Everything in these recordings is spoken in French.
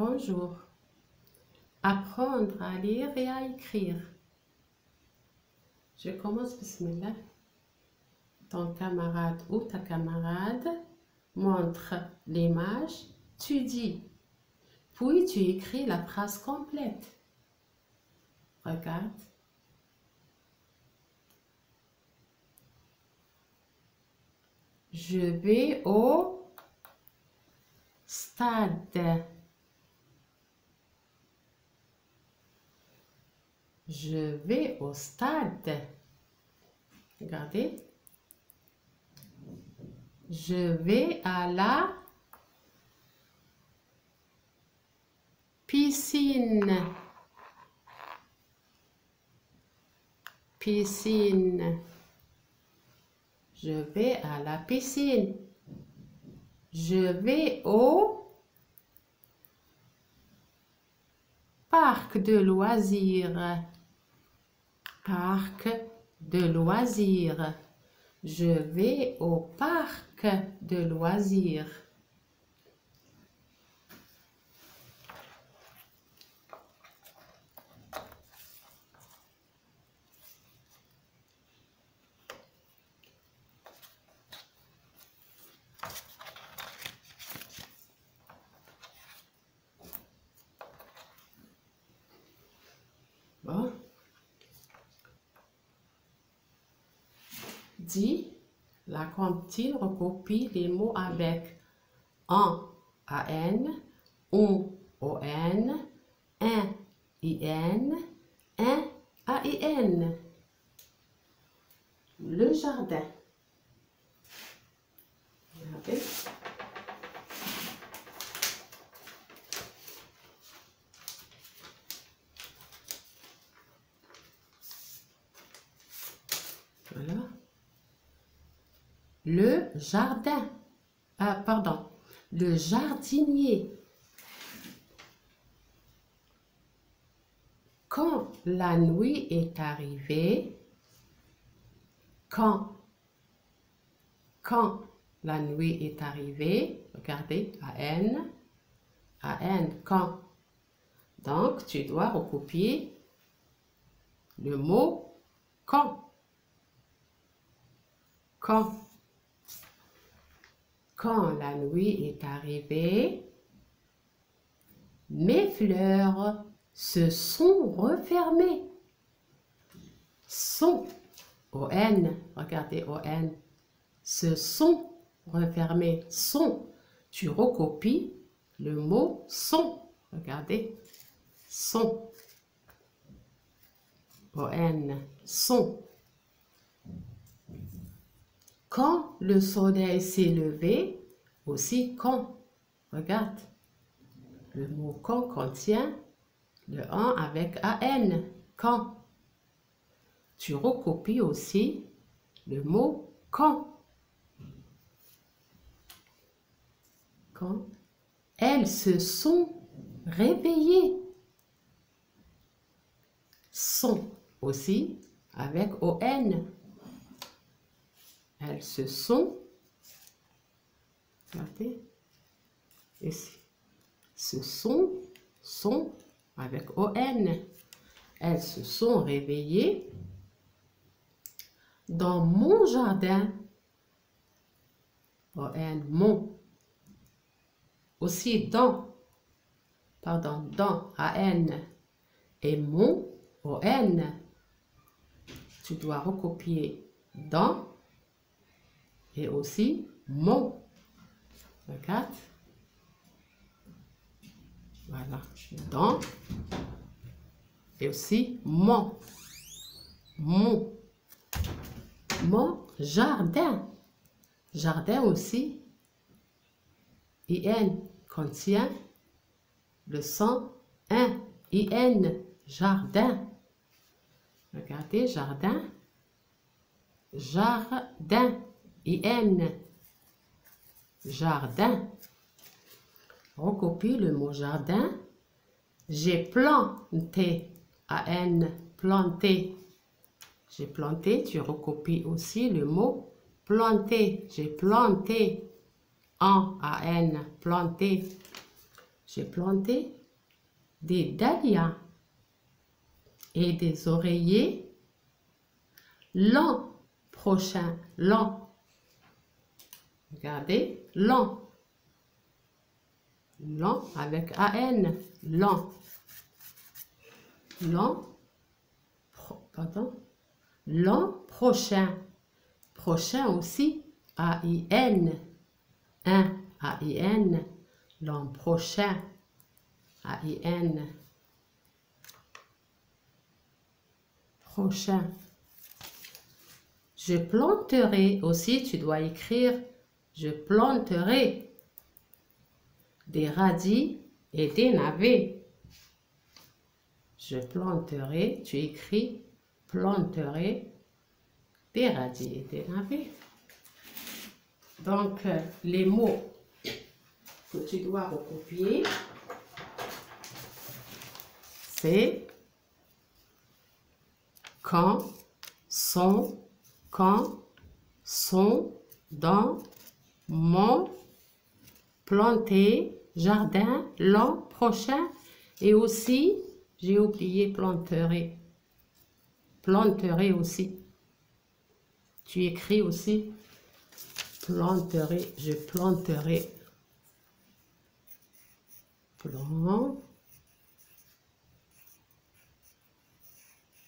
Bonjour. Apprendre à lire et à écrire. Je commence, bismillah. Ton camarade ou ta camarade montre l'image, tu dis, puis tu écris la phrase complète. Regarde. Je vais au stade. Je vais au stade. Regardez. Je vais à la piscine. Piscine. Je vais à la piscine. Je vais au parc de loisirs. Parc de loisirs. Je vais au parc de loisirs. Bon. Dis, la comptine recopie les mots avec un AN, ON, un IN, un AIN. Le jardin. Regardez. Voilà. Le jardin. Pardon. Le jardinier. Quand la nuit est arrivée, quand la nuit est arrivée, regardez, AN, quand. Donc, tu dois recopier le mot quand. Quand. Quand la nuit est arrivée, mes fleurs se sont refermées. Sont, ON, regardez ON, se sont refermées. Sont, tu recopies le mot sont. Regardez, sont. ON, sont. Quand le soleil s'est levé, aussi quand. Regarde, le mot quand contient le 1 avec AN. Quand. Tu recopies aussi le mot quand. Quand. Elles se sont réveillées. Sont aussi avec ON. Elles se sont, regardez, ici, ce sont avec ON. Elles se sont réveillées dans mon jardin. ON, mon. Aussi dans, pardon, dans, AN. Et mon, ON. Tu dois recopier dans. Et aussi mon. Regarde. Voilà. Dans. Et aussi mon. Mon. Mon jardin. Jardin aussi. IN contient le son 1. IN. Jardin. Regardez, jardin. Jardin. IN. Jardin. Recopie le mot jardin. J'ai planté. AN. Planté. J'ai planté. Tu recopies aussi le mot planté. J'ai planté. En AN. Planté. J'ai planté des dahlias et des oreillers l'an prochain. L'an. Regardez, l'an. L'an avec AN. L'an. L'an. Pardon. L'an prochain. Prochain aussi. AIN. Un. AIN. L'an prochain. AIN. Prochain. Je planterai aussi, tu dois écrire, je planterai des radis et des navets. Je planterai, tu écris, planterai des radis et des navets. Donc, les mots que tu dois recopier, c'est quand, sont, dans, mon, planter, jardin, l'an prochain. Et aussi, j'ai oublié planterai. Planterai aussi. Tu écris aussi planterai, je planterai.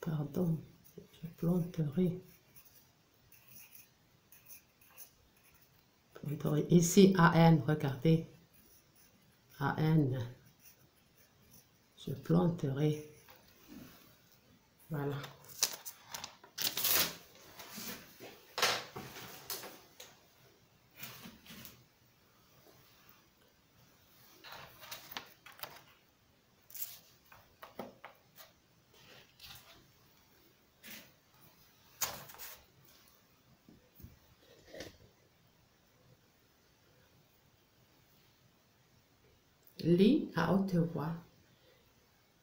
Pardon, je planterai. Ici, AN, regardez. AN. Je planterai. Voilà. Lis à haute voix.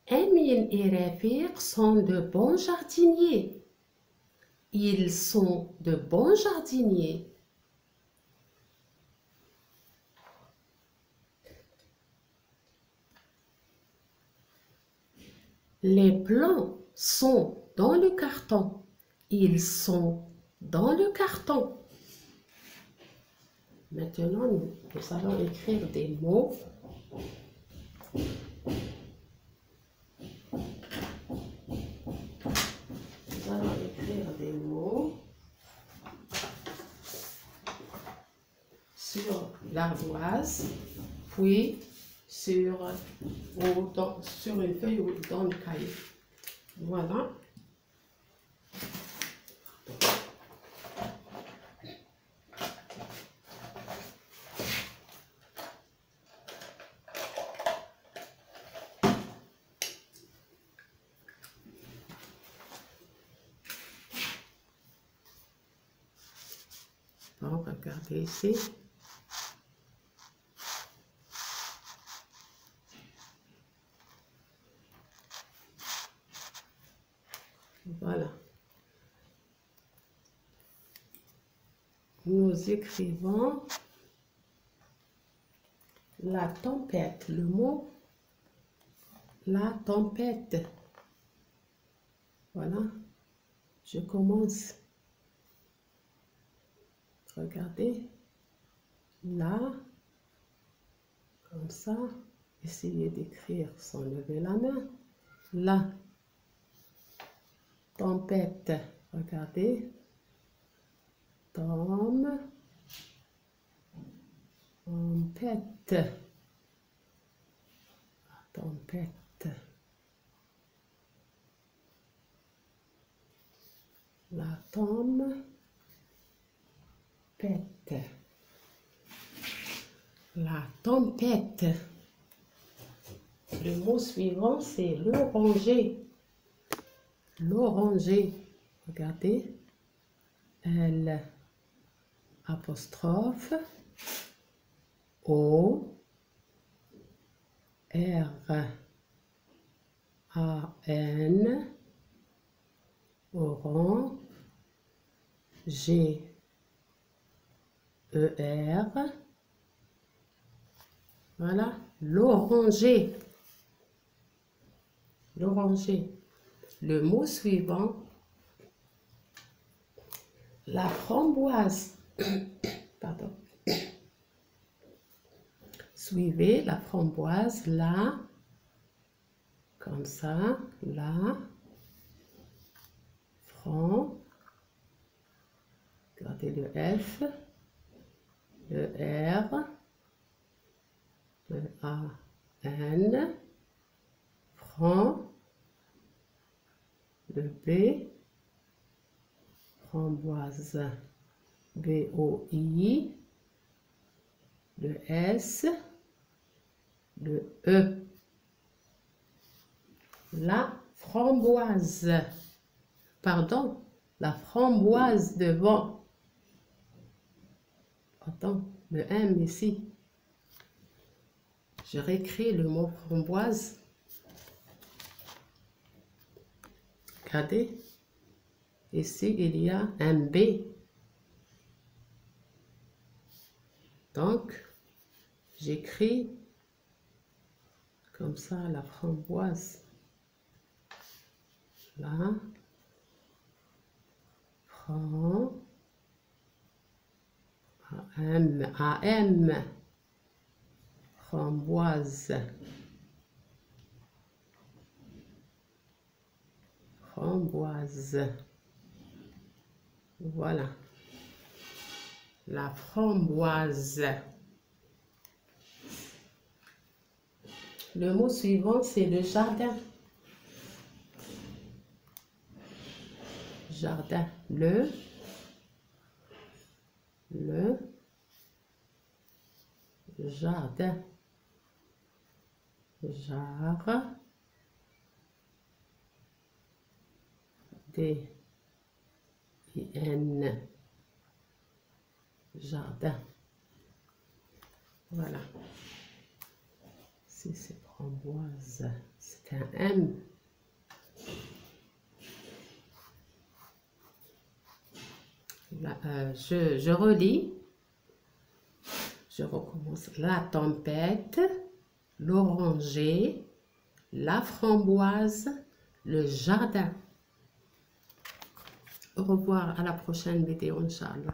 Emile et Rafik sont de bons jardiniers. Ils sont de bons jardiniers. Les plants sont dans le carton. Ils sont dans le carton. Maintenant, nous allons écrire des mots. Nous allons écrire des mots sur l'ardoise, puis sur une feuille ou dans le cahier. Voilà. Bon, regardez ici. Voilà. Nous écrivons la tempête, le mot la tempête. Voilà. Je commence. Regardez. Là. Comme ça. Essayez d'écrire sans lever la main. La tempête. Regardez. Tempête. Tempête. La tempête. La tempête. Le mot suivant, c'est l'oranger. L'oranger. Regardez. L apostrophe O R A N orange G E R. Voilà, l'oranger. L'oranger. Le mot suivant, la framboise. Pardon. Suivez la framboise là, comme ça, là, regardez le F, le R, le A, N, le B, framboise, B-O-I, le S, le E. La framboise. Pardon, la framboise devant. Attends, le M ici. Je réécris le mot framboise. Regardez. Ici, il y a un B. Donc, j'écris comme ça la framboise. Là, A-M, framboise, framboise, voilà, la framboise. Le mot suivant, c'est le jardin. Jardin, le jardin, D-I-N, jardin, voilà. Si c'est framboise, c'est un M. Là, je relis, je recommence. La tempête, l'oranger, la framboise, le jardin. Au revoir, à la prochaine vidéo, Inch'Allah.